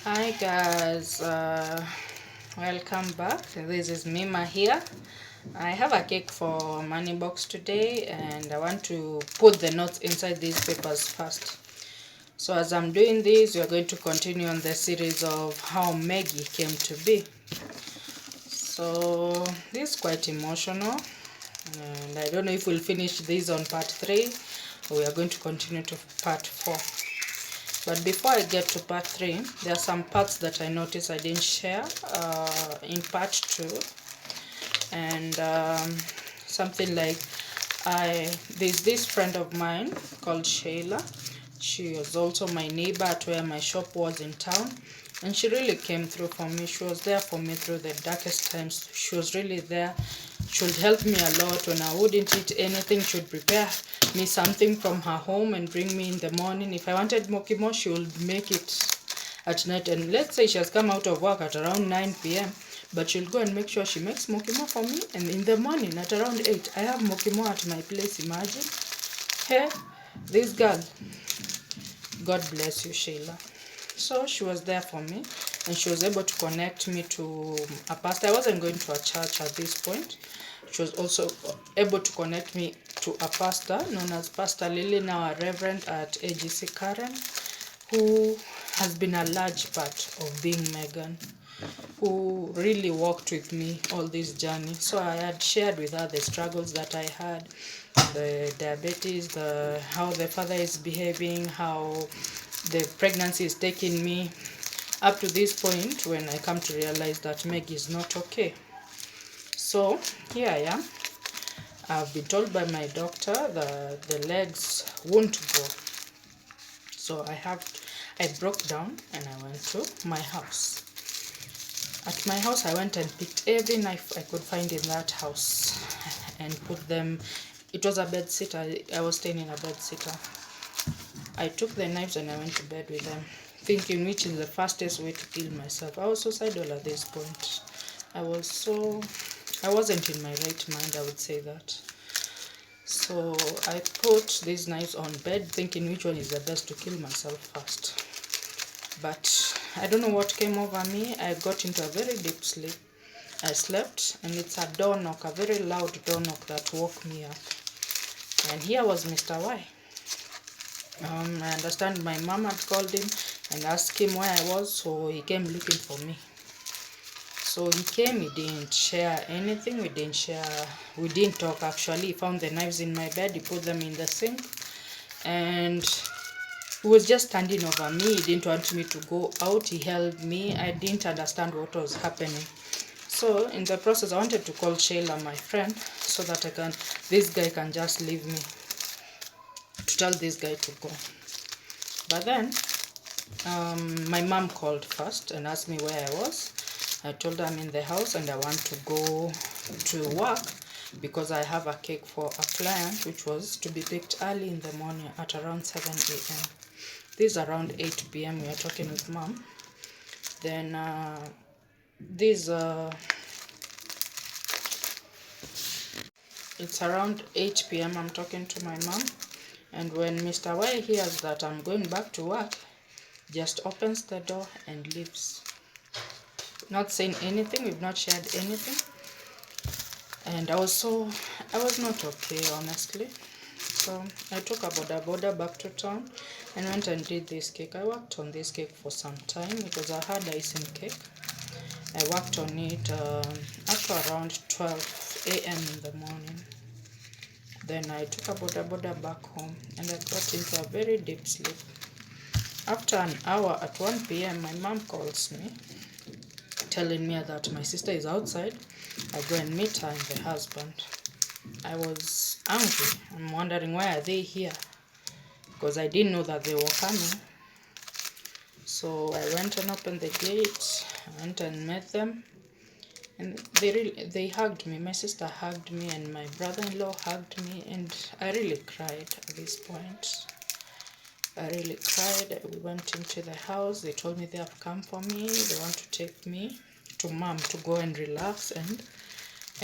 Hi guys, welcome back. This is Mima here. I have a cake for money box today and I want to put the notes inside these papers first. So as I'm doing this, we are going to continue on the series of how Maggie came to be. So this is quite emotional and I don't know if we'll finish this on part 3 or we are going to continue to part 4. But before I get to part 3, there are some parts that I noticed I didn't share in part 2. And something like, there's this friend of mine called Shayla. She was also my neighbor at where my shop was in town. And she really came through for me. She was there for me through the darkest times. She was really there. She would help me a lot when I wouldn't eat anything. She would prepare me something from her home and bring me in the morning. If I wanted mokimo, she would make it at night. And let's say she has come out of work at around 9 p.m. But she'll go and make sure she makes mokimo for me. And in the morning at around 8, I have mokimo at my place. Imagine. Hey, this girl. God bless you, Sheila. So she was there for me and she was able to connect me to a pastor. I wasn't going to a church at this point. She was also able to connect me to a pastor known as Pastor Lily, now a reverend at AGC Karen, who has been a large part of being Meghan, who really walked with me all this journey. So I had shared with her the struggles that I had, the diabetes, how the father is behaving, how the pregnancy is taking me up to this point when I come to realize that Meg is not okay. So here I am. I've been told by my doctor that the legs won't grow. So I broke down and I went to my house. At my house, I went and picked every knife I could find in that house and put them. It was a bed sitter. I was staying in a bed sitter. I took the knives and I went to bed with them, thinking which is the fastest way to kill myself. I was suicidal at this point. I wasn't in my right mind, I would say that. So I put these knives on bed, thinking which one is the best to kill myself first. But I don't know what came over me. I got into a very deep sleep. I slept, and it's a door knock, a very loud door knock that woke me up. And here was Mr. Y. I understand my mom had called him and asked him where I was, so he came looking for me. So he came, he didn't share anything, we didn't talk actually. He found the knives in my bed, he put them in the sink, and he was just standing over me. He didn't want me to go out, he held me. I didn't understand what was happening. So in the process, I wanted to call Shayla, my friend, so that this guy can just leave me, to tell this guy to go. But then my mom called first and asked me where I was. I told her I'm in the house and I want to go to work because I have a cake for a client which was to be picked early in the morning at around 7 a.m. This is around 8 p.m. we are talking with mom. Then it's around 8 p.m. I'm talking to my mom. And when Mr. Y hears that I'm going back to work, just opens the door and leaves. Not saying anything, we've not shared anything. And I was not okay, honestly. So I took a boda back to town and went and did this cake. I worked on this cake for some time because I had icing cake. I worked on it up to around 12 a.m. in the morning. Then I took a boda back home and I got into a very deep sleep. After an hour at 1 p.m., my mom calls me, telling me that my sister is outside. I go and meet her and the husband. I was angry. I'm wondering why are they here, because I didn't know that they were coming. So I went and opened the gate. I went and met them, and they hugged me. My sister hugged me and my brother-in-law hugged me, and I really cried at this point. I really cried. We went into the house. They told me they have come for me. They want to take me to mom to go and relax and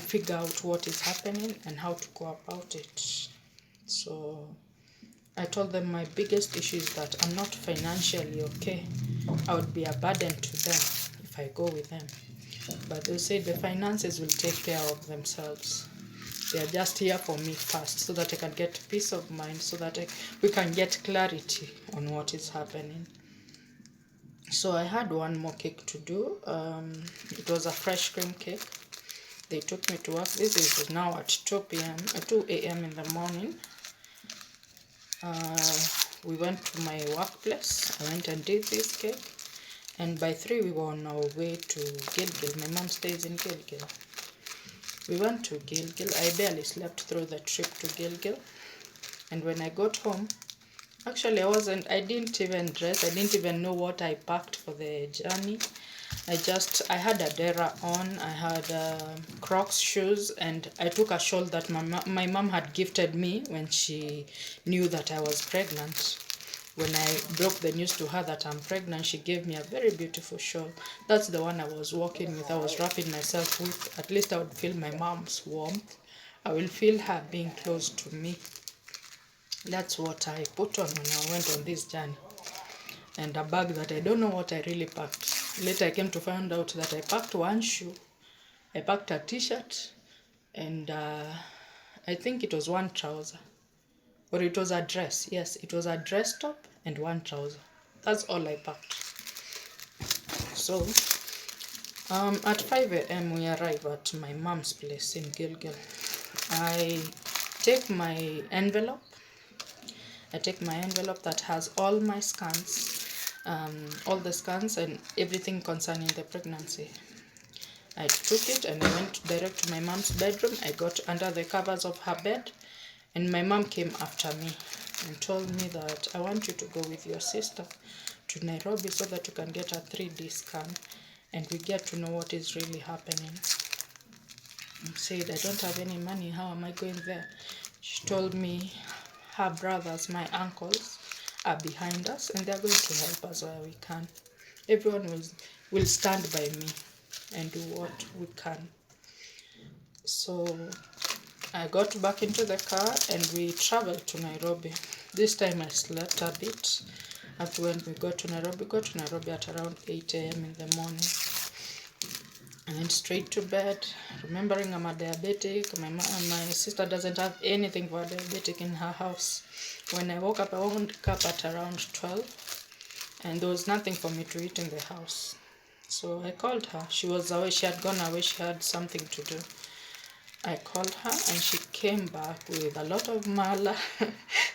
figure out what is happening and how to go about it. So I told them my biggest issue is that I'm not financially okay. I would be a burden to them if I go with them. But they say the finances will take care of themselves. They are just here for me first, so that I can get peace of mind, so that we can get clarity on what is happening. So I had one more cake to do. It was a fresh cream cake. They took me to work. This is now at 2 a.m. in the morning. We went to my workplace. I went and did this cake. And by 3 we were on our way to Gilgil. My mom stays in Gilgil. We went to Gilgil. I barely slept through the trip to Gilgil. And when I got home, actually I didn't even dress. I didn't even know what I packed for the journey. I had a dera on, I had Crocs shoes, and I took a shawl that my mom had gifted me when she knew that I was pregnant. When I broke the news to her that I'm pregnant, she gave me a very beautiful shawl. That's the one I was walking with. I was wrapping myself with. At least I would feel my mom's warmth. I will feel her being close to me. That's what I put on when I went on this journey. And a bag that I don't know what I really packed. Later I came to find out that I packed one shoe, I packed a t-shirt, and I think it was one trouser. Or it was a dress. Yes, it was a dress top and one trouser. That's all I packed. So, at 5 a.m. we arrive at my mom's place in Gilgil. I take my envelope that has all my scans, all the scans and everything concerning the pregnancy. I took it and I went direct to my mom's bedroom. I got under the covers of her bed, and my mom came after me and told me that I want you to go with your sister to Nairobi so that you can get a 3D scan and we get to know what is really happening. I said, I don't have any money. How am I going there? She told me her brothers, my uncles, are behind us and they're going to help us where we can. Everyone will stand by me and do what we can. So I got back into the car and we traveled to Nairobi. This time I slept a bit. After when we got to Nairobi at around 8 a.m. in the morning. I went straight to bed, remembering I'm a diabetic. My sister doesn't have anything for a diabetic in her house. When I woke up at around 12, and there was nothing for me to eat in the house. So I called her. She was away. She had gone away. She had something to do. I called her and she came back with a lot of mala.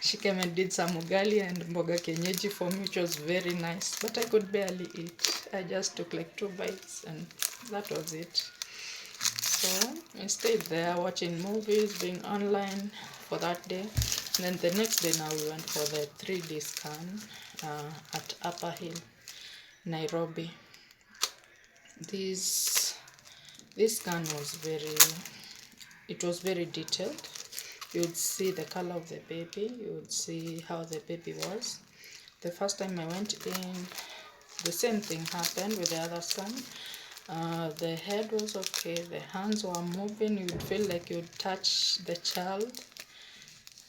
She came and did some ugali and mboga kienyeji for me, which was very nice. But I could barely eat. I just took like 2 bites and that was it. So I stayed there watching movies, being online for that day. And then the next day now we went for the 3D scan at Upper Hill, Nairobi. This scan was very detailed. You would see the color of the baby, you would see how the baby was. The first time I went in, the same thing happened with the other scan. The head was okay, the hands were moving, you would feel like you would touch the child.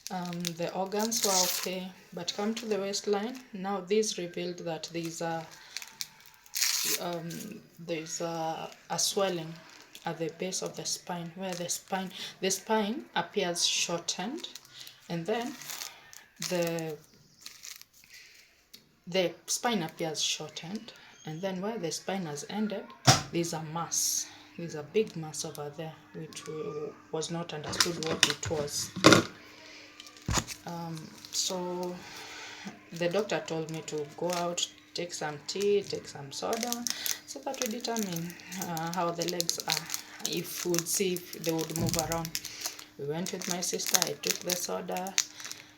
The organs were okay, but come to the waistline. Now this revealed that there's a swelling at the base of the spine, where the spine appears shortened, and then the spine appears shortened, and then where the spine has ended, there's a mass. There's a big mass over there, which was not understood what it was. So the doctor told me to go out, take some tea, take some soda, so that we determine how the legs are, if we would see if they would move around. We went with my sister. I took the soda,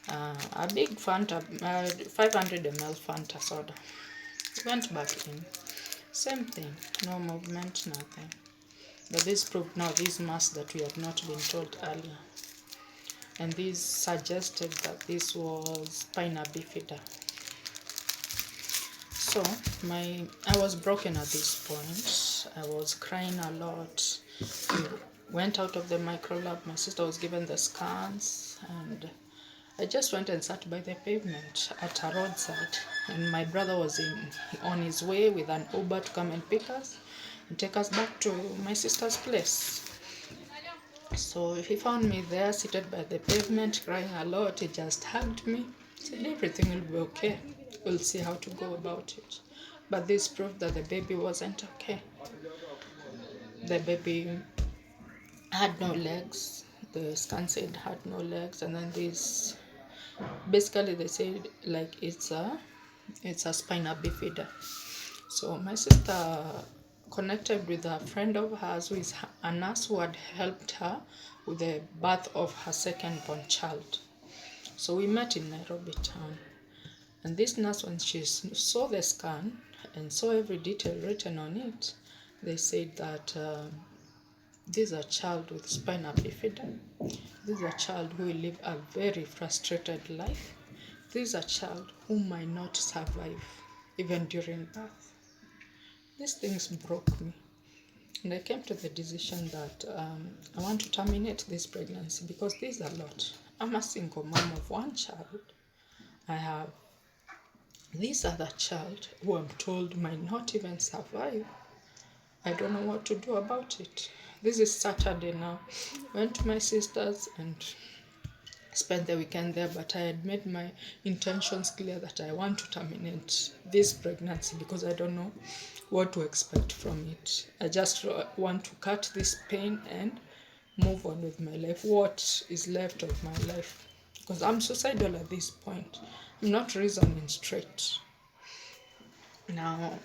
a big Fanta, 500 ml Fanta soda. Went back in, same thing, no movement, nothing. But this proved now this mass that we had not been told earlier. And this suggested that this was spina bifida. So I was broken at this point. I was crying a lot. We went out of the microlab. My sister was given the scans, and I just went and sat by the pavement at a roadside, and my brother was on his way with an Uber to come and pick us and take us back to my sister's place. So he found me there, seated by the pavement, crying a lot. He just hugged me, said everything will be okay. We'll see how to go about it. But this proved that the baby wasn't okay. The baby had no legs. The scan said had no legs, and then this basically they said like it's a spina bifida. So my sister connected with a friend of hers who is a nurse who had helped her with the birth of her second born child. So we met in Nairobi town. And this nurse, when she saw the scan and saw every detail written on it, they said that this is a child with spina bifida. This is a child who will live a very frustrated life. This is a child who might not survive even during birth. These things broke me. And I came to the decision that I want to terminate this pregnancy because this is a lot. I'm a single mom of one child. I have this other child who I'm told might not even survive. I don't know what to do about it. This is Saturday now. Went to my sister's and spent the weekend there, but I had made my intentions clear that I want to terminate this pregnancy because I don't know what to expect from it. I just want to cut this pain and move on with my life, what is left of my life, because I'm suicidal at this point. I'm not reasoning straight now.